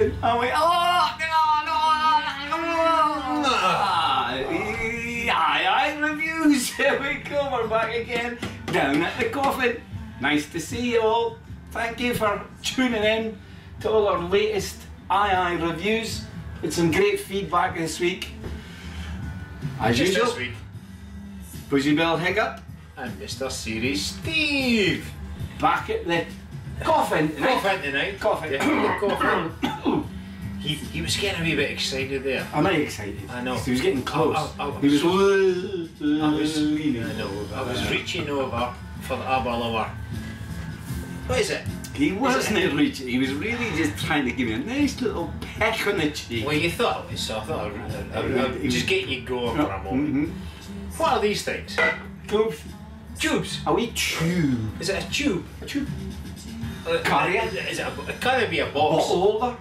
I went, oh, no. Ayeayereviews, here we go, we're back again, down at the coffin. Nice to see you all. Thank you for tuning in to all our latest Ayeayereviews. It's some great feedback this week. As usual, this week. Buzzy Bill Hiccup And Mr. Series Steve. back at the coffin tonight. Coffin tonight. Coffin. Coffin. He was getting a wee bit excited there. Am I excited? I know. He was getting close. I He was. I was reaching over for the Aberlour. What is it? He wasn't reaching. He was really just trying to give me a nice little peck on the cheek. Well, you thought it was, so I thought I'd just get you going for a moment. What are these things? Tubes. Tubes. A wee tube. Is it a tube? A tube. Carrier? Can it be a box? Bottle holder.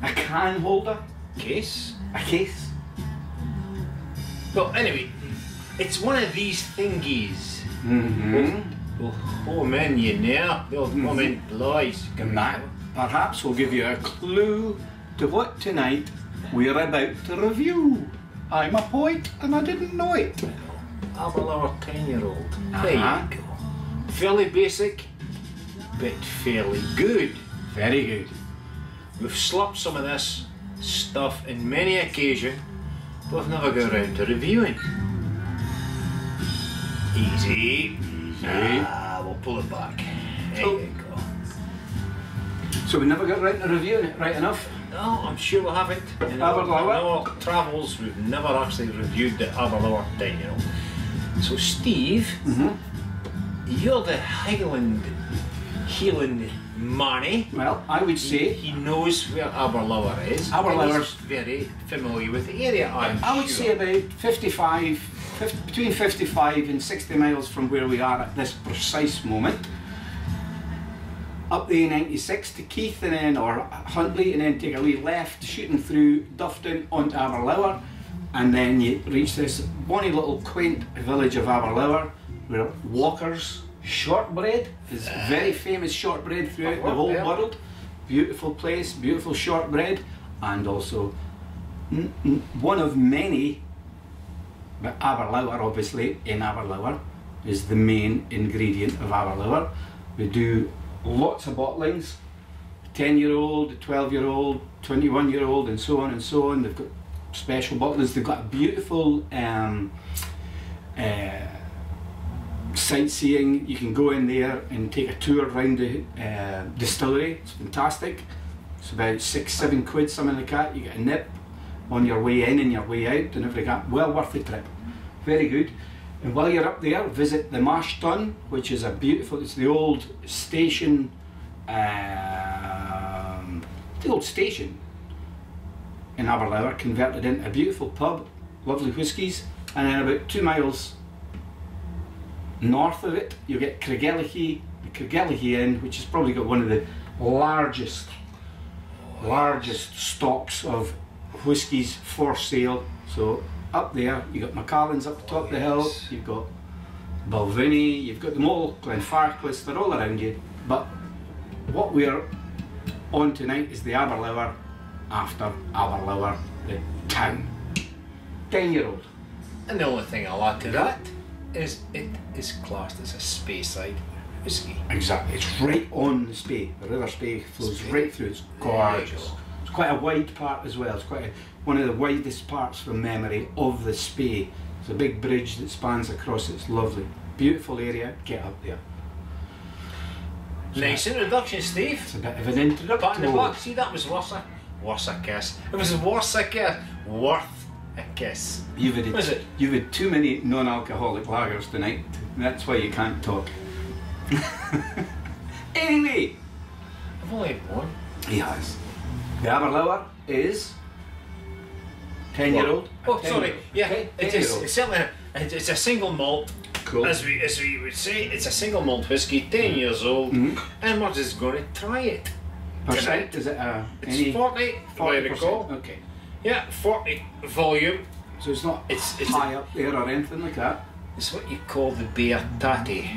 A can holder. Case? A case. Well, anyway, it's one of these thingies. Well, home in, you know. They'll come in boys. And that perhaps will give you a clue to what tonight we're about to review. I'm a poet and I didn't know it. Aberlour 10-year-old. There you go. Fairly basic, but fairly good. Very good. We've slopped some of this stuff in many occasions, but we've never got around to reviewing. Easy. We'll pull it back. There you go. So we never got around to reviewing it, right enough? No, I'm sure we haven't. In Aberlour? our travels, we've never actually reviewed the Aberlour 10-year-old. So Steve, you're the Highland healing manny. Well, I would say He knows where Aberlour is. Aberlour's very familiar with the area, I'm I would say about between 55 and 60 miles from where we are at this precise moment. Up the A96 to Keith and then, or Huntley, and then take a wee left, shooting through Dufton onto Aberlour, and then you reach this bonny little quaint village of Aberlour where Walker's shortbread is very famous shortbread throughout the whole world. Beautiful place, beautiful shortbread, and also one of many, but Aberlour obviously in Aberlour is the main ingredient of Aberlour. We do lots of bottlings, 10-year-old, 12-year-old, 21-year-old, and so on and so on. They've got special bottlings. They've got a beautiful sightseeing. You can go in there and take a tour around the distillery. It's fantastic. It's about £6–7 quid, something like that. You get a nip on your way in and your way out and everything. Well worth the trip. Very good. And while you're up there, visit the Mash Tun, which is a beautiful, it's the old station, in Aberlour, converted into a beautiful pub, lovely whiskies, and then about 2 miles north of it, you get the Craigellachie Inn, which has probably got one of the largest stocks of whiskies for sale. So up there, you've got Macallan's up the top of the hill, you've got Balvenie, you've got them all, Glenfarclas, they're all around you. But what we're on tonight is the Aberlour after Aberlour, the town. 10-year-old. And the only thing I'll add to that is it is classed as a Speyside whiskey. Exactly, it's right on the Spey. The River Spey flows right through, it's gorgeous. It's quite a wide part as well, it's quite one of the widest parts from memory of the Spey. It's a big bridge that spans across it, it's lovely. Beautiful area, get up there. So nice introduction, Steve. It's a bit of an introduction. Pat in the back, see that was worth a kiss. It was worth a kiss. Worth a kiss. You've had too many non-alcoholic lagers tonight. That's why you can't talk. Anyway, I've only had one. He has. The Aberlour is 10-year-old. Oh, sorry. Yeah, it's certainly it's a single malt. Cool. As we would say, it's a single malt whiskey, 10 years old, and we're just going to try it. Percent? Is it it's 40, if I recall. Okay. Yeah, 40 volume. So it's not high up there or anything like that. It's what you call the beer tatty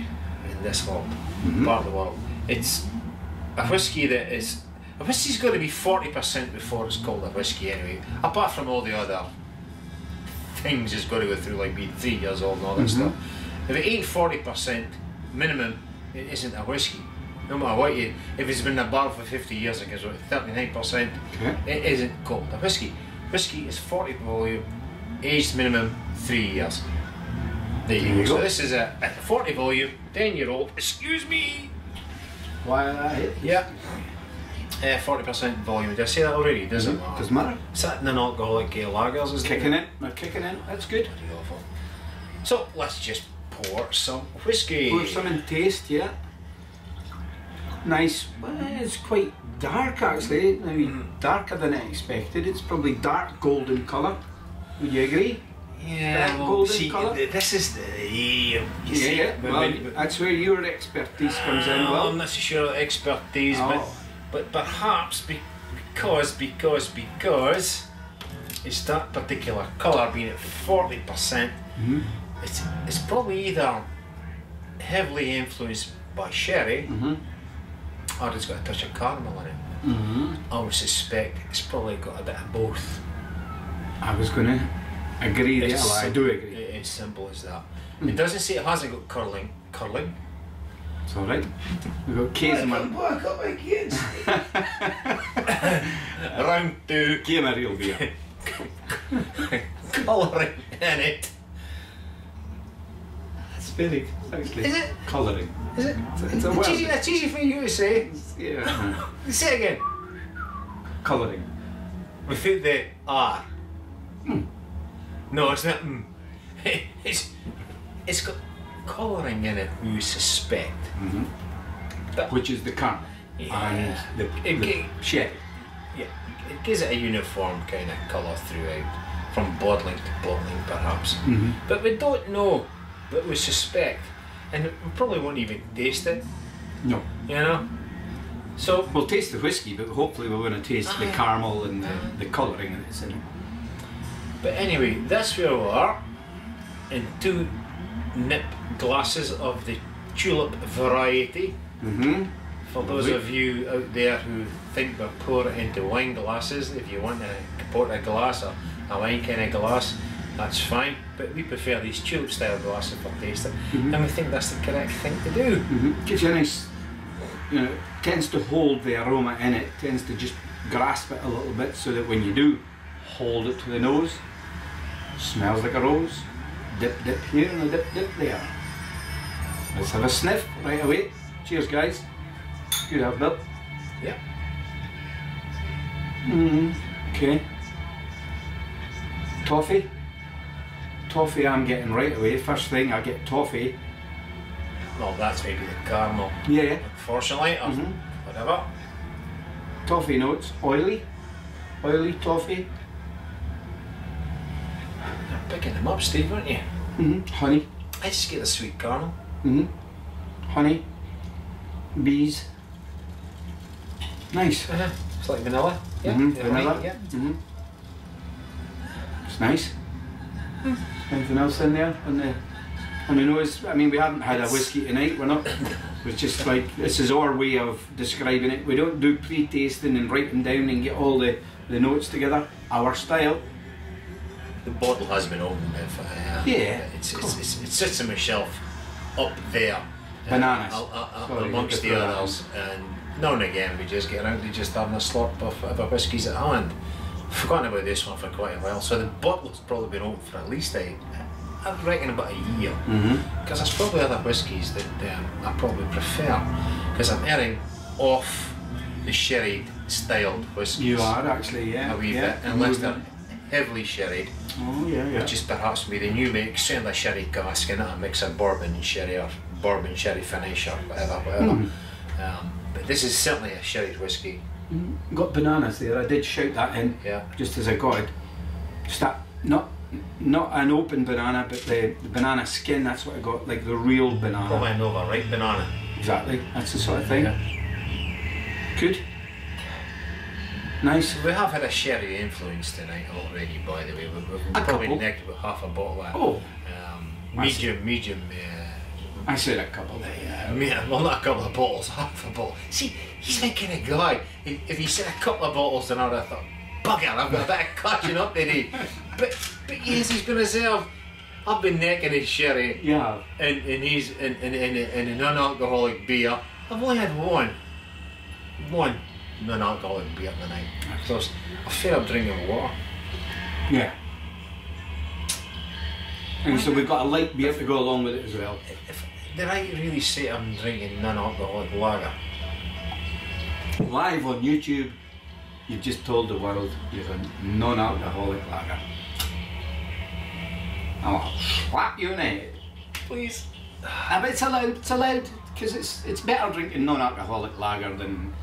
in this part of the world. It's a whiskey that is A whiskey's got to be 40% before it's called a whiskey anyway. Apart from all the other things it's got to go through, like being 3 years old and all that stuff. If it ain't 40% minimum, it isn't a whiskey. No matter what you, if it's been in a bar for 50 years and gives out 39%, it isn't called a whiskey. Whiskey is 40 volume, aged minimum 3 years. There you go. So this is a 40 volume, 10-year-old, excuse me. Why that? Yeah. 40% volume. Did I say that already? Doesn't matter. Doesn't matter. It's that non-alcoholic lagers, isn't Kicking it? in. Kicking in. That's good. Pretty awful. So let's just pour some whiskey. Pour some and taste, yeah. Nice. Well, it's quite dark actually. Maybe darker than I expected. It's probably dark golden colour. Would you agree? Yeah. Dark Well, golden see, colour. this is the Yeah. Well, that's where your expertise comes in. Well, I'm not so sure of expertise, but perhaps because it's that particular colour being at 40%, it's probably either heavily influenced by sherry, or it's got a touch of caramel in it. I would suspect it's probably got a bit of both. I was going to agree there. Well, I do agree. It's simple as that. It doesn't say it hasn't got curling. It's alright. We've got K's in my... Back up my kids. Round 2. Give him a real beer. Colouring in it. It's very, actually. Is it? Colouring. Is it? It's a word. That's easy for you to say. Yeah. Say it again. Colouring. Without the R. No, it's not. It's got colouring in it, we suspect. Which is the caramel and the sherry. Yeah, it gives it a uniform kind of colour throughout, from bottling to bottling perhaps. But we don't know, but we suspect, and we probably won't even taste it. No. You know? So we'll taste the whiskey, but hopefully we're going to taste the caramel and the colouring that's in it. But anyway, that's where we are, in 2 nip glasses of the tulip variety. For those of you out there who think we're pouring it into wine glasses, if you want to pour a glass or a wine kind of glass, that's fine. But we prefer these tulip style glasses for tasting, and we think that's the correct thing to do. Gives you a nice, you know, tends to hold the aroma in it, tends to just grasp it a little bit so that when you do hold it to the nose, smells like a rose. Dip, dip here and a dip, dip there. Let's have a sniff right away. Cheers, guys. Good have Bill. Yeah. Okay. Toffee. Toffee I'm getting right away. First thing I get toffee. Well, that's maybe the caramel. Yeah. Unfortunately, or whatever. Toffee notes. Oily. Oily toffee. You're picking them up, Steve, aren't you? Honey. I just get the sweet caramel. Honey. Bees. Nice. It's like vanilla. Yeah. Vanilla. Right, yeah. It's nice. Anything else in there on the nose? I mean, we haven't had a whiskey tonight. We're not. It's just like, this is our way of describing it. We don't do pre-tasting and write them down and get all the notes together. Our style. The bottle has been opened. Yeah. It sits on my shelf up there. Bananas. Amongst the others. And now and again we just get around to just having a slurp of our whiskies at hand. I've forgotten about this one for quite a while. So the bottle's probably been open for at least I reckon about a year. Because there's probably other whiskies that I probably prefer. Because I'm airing off the sherry styled whiskies. You are actually, yeah. A wee bit, unless they're heavily sherried. Oh yeah. Which is perhaps with the new make, certainly a sherry cask in it, a mix of bourbon and sherry, or bourbon sherry finish, or whatever. But this is certainly a sherry whiskey. Got bananas there. I did shout that in. Yeah. Just as I got it. Just that, not an open banana, but the banana skin. That's what I got, like the real banana. Probably an overripe banana. Exactly. That's the sort of thing. Good. Nice. We have had a sherry influence tonight already, by the way. We've probably necked about half a bottle of medium I said a couple. Yeah, well, not a couple of bottles, half a bottle. See, he's my kind of guy. If he said a couple of bottles, then I'd have thought, bugger, I've got a bit of catching up to do. But yes, he's going to say, I've been necking his sherry. Yeah. And he's in a non-alcoholic beer. I've only had one non-alcoholic beer tonight. So I feel I'm drinking water. Yeah. And so we've got a light beer to go along with it as well. Did I really say I'm drinking non-alcoholic lager? Live on YouTube, you've just told the world you're a non-alcoholic lager. I'll slap you in the head. Please. But it's allowed, because it's better drinking non-alcoholic lager than...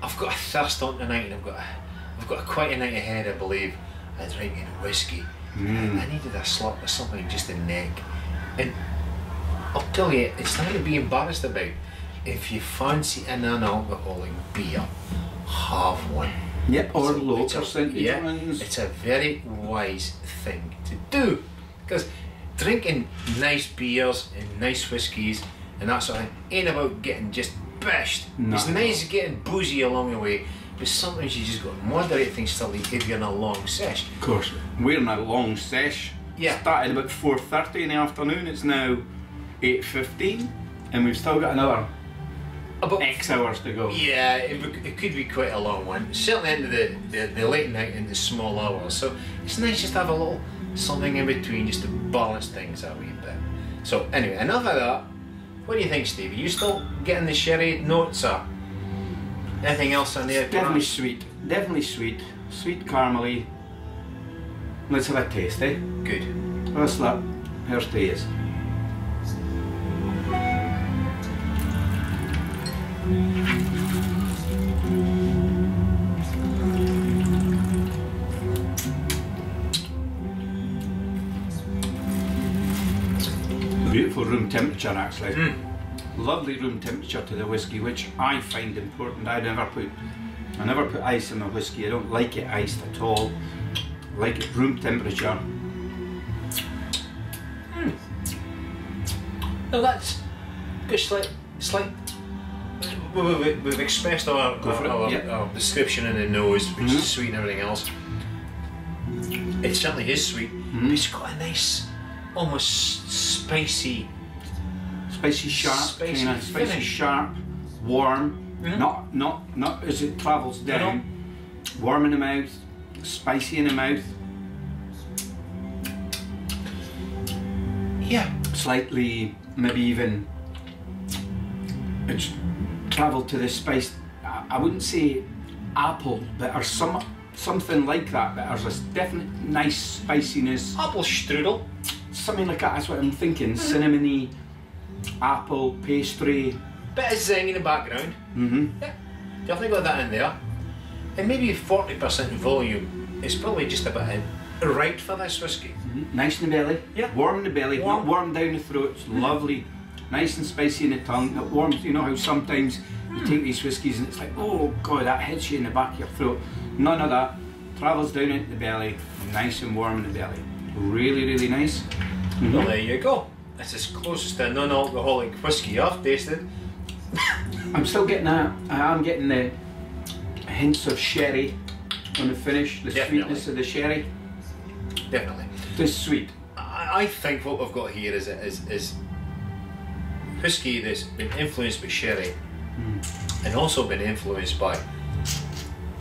I've got a thirst on tonight, and I've got quite a night ahead, I believe. I'm drinking whiskey. I needed a slot of something just in the neck. And I'll tell you, it's nothing to be embarrassed about. If you fancy a non-alcoholic beer, have one. Yep, or low percentage ones. It's a very wise thing to do. Because drinking nice beers and nice whiskies and that sort of thing ain't about getting just bashed. No. It's nice getting boozy along the way, but sometimes you just got to moderate things till if you're in a long sesh. Of course, we're in a long sesh. Yeah. Started about 4:30 in the afternoon, it's now 8:15 and we've still got another about X hours to go. Yeah, it could be quite a long one. Certainly into the late night and the small hours. So it's nice just to have a little something in between just to balance things a wee bit. So anyway, enough of that. What do you think, Steve? Are you still getting the sherry notes or anything else on there? Definitely sweet. Definitely sweet. Sweet caramely. Let's have a taste, eh? Good. What's that? Here's taste. Beautiful room temperature, actually. Lovely room temperature to the whiskey, which I find important. I never put ice in my whiskey. I don't like it iced at all. I like it room temperature. No, that's good. Slight. We've expressed our description in the nose, which is sweet and everything else. It certainly is sweet. But it's got a nice, almost spicy, sharp, warm. Not as it travels down. Warm in the mouth, spicy in the mouth. Yeah. Slightly, maybe even. It's travelled to the spice. I wouldn't say apple, but or something like that. But there's a definite nice spiciness. Apple strudel. Something like that. That's what I'm thinking. Cinnamony, apple, pastry. Bit of zing in the background. Yeah, definitely got that in there. And maybe 40% volume is probably just about right for this whiskey. Nice in the belly. Yeah. Warm in the belly. Not warm down the throat. It's lovely. Nice and spicy in the tongue. It warms. You know how sometimes you take these whiskies and it's like, oh god, that hits you in the back of your throat. None of that. Travels down into the belly. Nice and warm in the belly. Really, really nice. Well, there you go. That's as close to a non-alcoholic whiskey I've tasted. I'm still getting that. I am getting the hints of sherry on the finish. The sweetness of the sherry. Definitely. It's sweet. I think what we've got here is whiskey that's been influenced by sherry and also been influenced by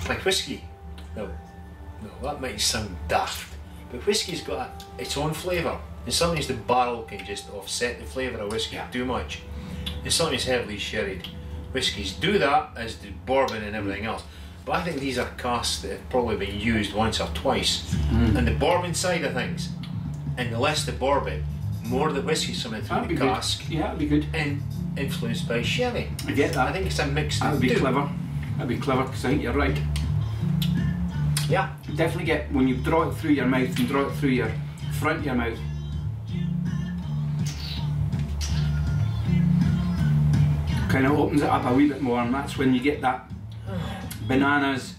like whiskey. No, that might sound daft, but whiskey's got its own flavour, and sometimes the barrel can just offset the flavour of whiskey too much, and sometimes heavily sherried whiskies do that, as do bourbon and everything else. But I think these are casks that have probably been used once or twice, and the bourbon side of things, and the less the bourbon, more the whiskey's coming through the cask. Yeah, that'd be good. And influenced by sherry. I get that. I think it's a mix. That would be clever. That'd be clever, because I think you're right. Yeah. You definitely get, when you draw it through your mouth and draw it through your front of your mouth. Kind of opens it up a wee bit more, and that's when you get that bananas,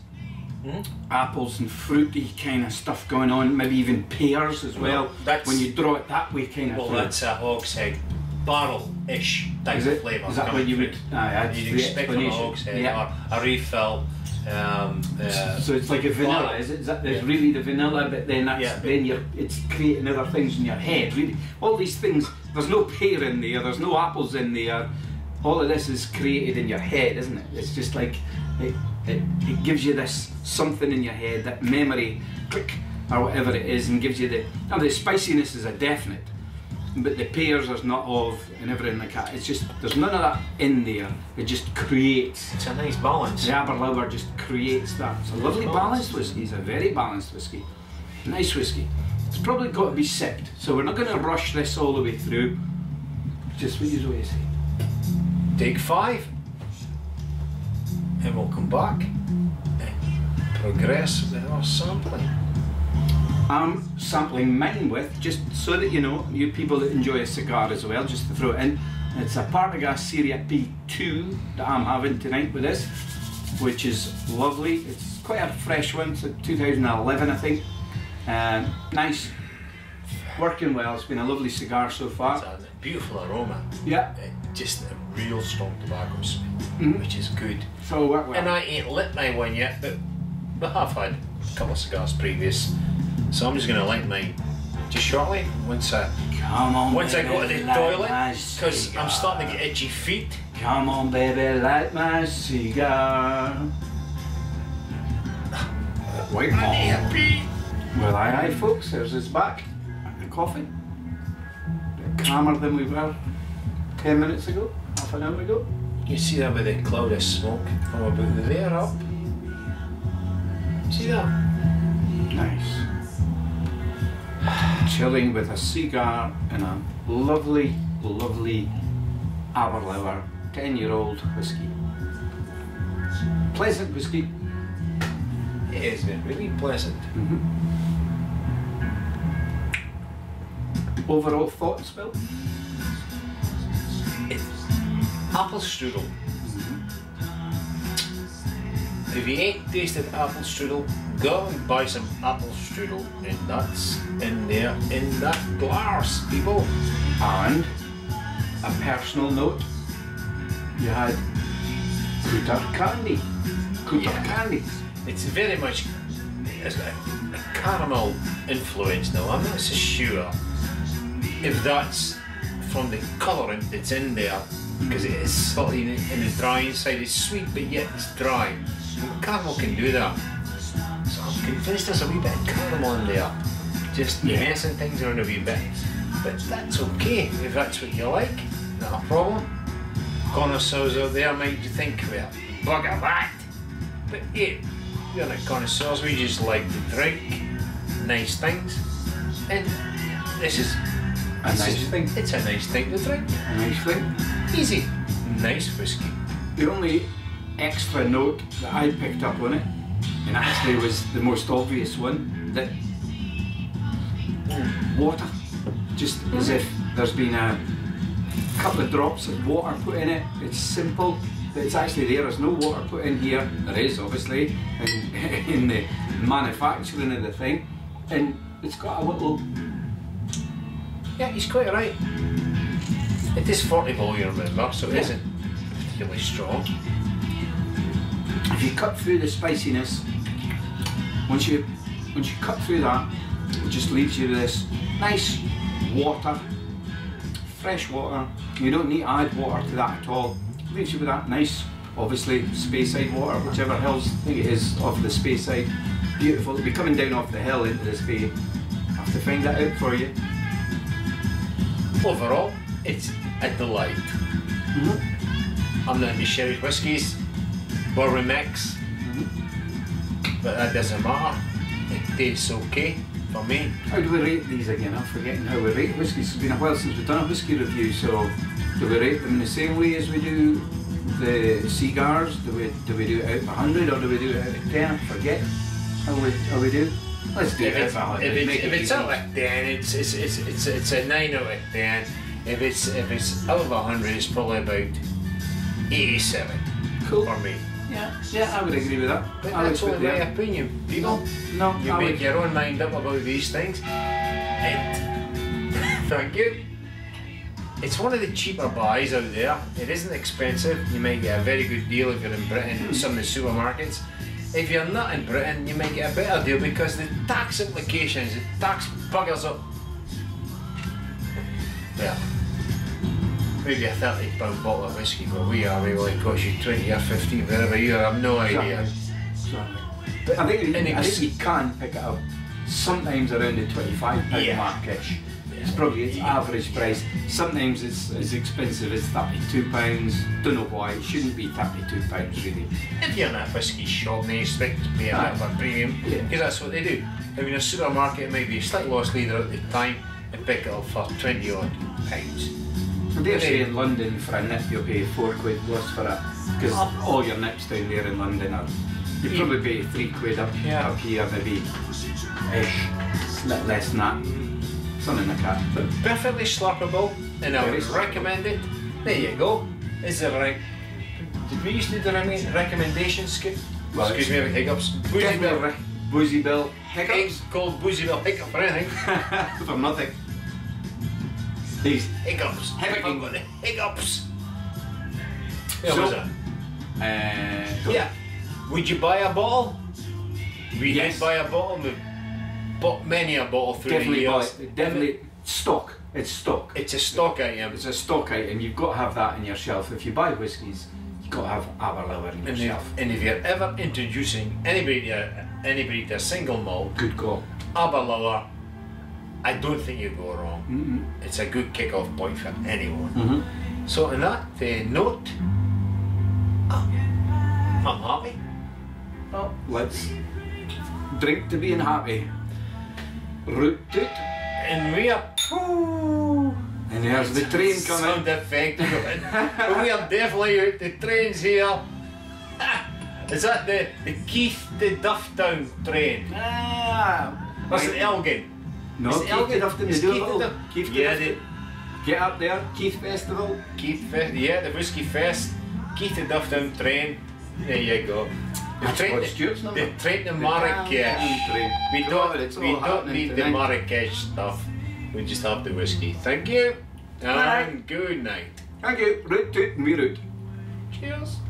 apples and fruity kind of stuff going on, maybe even pears as well. That's when you draw it that way kind of. Well, that's a hogshead barrel-ish type of flavour. Is that coming what you would? through. Aye, You'd expect from a hogshead or a refill. So it's like a vanilla, is it? Is that there's really the vanilla, but then that's then it's creating other things in your head. Really, all these things. There's no pear in there. There's no apples in there. All of this is created in your head, isn't it? It's just like it gives you this something in your head, that memory, click or whatever it is, and gives you the spiciness is a definite. But the pears there's not of and everything like that. It's just there's none of that in there. It just creates. It's a nice balance. The Aberlour just creates that. It's a lovely balanced whiskey. It's a very balanced whiskey. Nice whiskey. It's probably got to be sipped. So we're not going to rush this all the way through. Just what you always say. Take 5, and we'll come back and progress with our sampling. I'm sampling mine with, just so that you know, you people that enjoy a cigar as well, just to throw it in. It's a Partagas Serie P2 that I'm having tonight with this, which is lovely. It's quite a fresh one, it's a 2011 I think. Nice, working well. It's been a lovely cigar so far. It's a beautiful aroma. Yeah. Just a real strong tobacco smell, which is good. So work well. And I ain't lit my one yet, but we have had a couple of cigars previous. So I'm just going to light mine just shortly once I go to the toilet, because I'm starting to get itchy feet. Come on baby, light my cigar. White Malt. Well aye folks, there's his back. The coffee. A bit calmer than we were 10 minutes ago, half an hour ago. You see that with the cloud of smoke from about there up? See that? Nice. Chilling with a cigar and a lovely, lovely Aberlour 10-year-old whiskey. Pleasant whiskey. It has been really pleasant. Overall thoughts, Bill? It's apple strudel. If you ain't tasted apple strudel, go and buy some apple strudel, and that's in there in that glass, people. And a personal note, you had Cooter candy. Cooter candies. It's very much a caramel influence now. I'm not so sure if that's from the colouring that's in there, because it is slightly in the drying side. It's sweet, but yet it's dry. And caramel can do that. So I'm convinced there's a wee bit of caramel in there, just messing things around a wee bit. But that's okay if that's what you like. Not a problem. Connoisseurs out there might think, well, bugger that. But hey, we're not connoisseurs. We just like to drink nice things, and this is a nice thing. It's a nice thing to drink. A nice thing. Easy. Nice whiskey. The only extra note that I picked up on it, and actually was the most obvious one, that water. Just as if there's been a couple of drops of water put in it. It's simple, but it's actually there. There's no water put in here. There is, obviously, in the manufacturing of the thing. And it's got a little... Yeah, he's quite right. It is 40 volume, remember, so it isn't particularly strong. If you cut through the spiciness, once you cut through that, it just leaves you with this nice water, fresh water. You don't need to add water to that at all. It leaves you with that nice, obviously, Speyside water, whichever hills, I think it is off the Speyside. Beautiful. It'll be coming down off the hill into this bay. I'll have to find that out for you. Overall, it's a delight. I'm not into sherry whiskies, bourbon mix, but that doesn't matter. It tastes okay for me. How do we rate these again? I'm forgetting how we rate whiskies. It's been a while since we've done a whisky review, so do we rate them in the same way as we do the cigars? Do we do it out of 100 or do we do it out of 10? I forget how we do. Let's do it out of 100. If it's out of 10, it's a 9 out of 10. If it's out of 100, it's probably about 87. Cool. For me. Yeah, I would agree with that. But that's only my opinion, people. No, you make your own mind up about these things. And thank you. It's one of the cheaper buys out there. It isn't expensive. You might get a very good deal if you're in Britain in some of the supermarkets. If you're not in Britain, you might get a better deal because the tax implications, the tax buggers up. Yeah. Maybe a £30 bottle of whiskey where we are, maybe it costs you 20 or 15, wherever you are, I have no idea. But I think you can pick it up sometimes around the £25 mark-ish. It's probably its average price. Sometimes it's as expensive as £32. Don't know why. It shouldn't be £32 really. If you're in a whiskey shop, then you expect to pay a bit of a premium, because that's what they do. If in a supermarket, it might be a slight loss leader at the time, and pick it up for 20 odd pounds. I dare say in London for a nip you'll pay £4 plus for it, because all your nips down there in London are. You probably pay £3 up here, maybe ish, less than that. Something like that. But perfectly slurpable, and I would recommend it. There you go. Is it right? Did we used to do the recommendation skip? Well, excuse me, having hiccups. Boozy Bill hiccups. It's called Boozy Bill hiccup for anything. For nothing. These hiccups. Hiccuping. Got the hiccups. So, yeah. Would you buy a bottle? We yes. did buy a bottle. We bought many a bottle through the years. Definitely stock. It's stock. It's a stock item. It's a stock item. You've got to have that in your shelf. If you buy whiskies, you've got to have Aberlour in your shelf. And if you're ever introducing anybody to a single malt, good call. Aberlour, I don't think you go wrong. It's a good kick-off point for anyone. So on that note, I'm happy. Well, let's drink to being happy. Root toot. And we are. And there's the train coming. Sound effect going. But we are definitely out. The train's here. Is that the Keith to Dufftown train? What's it, Elgin? No, Keith to Dufftown. They do a little Keith to Dufftown. Get up there, Keith Festival. Yeah, the Whisky Fest. Keith to Dufftown train. There you go. The train to Marrakesh. We don't need the Marrakesh stuff. We just have the whiskey. Thank you. And good night. Thank you. Root toot and we root. Cheers.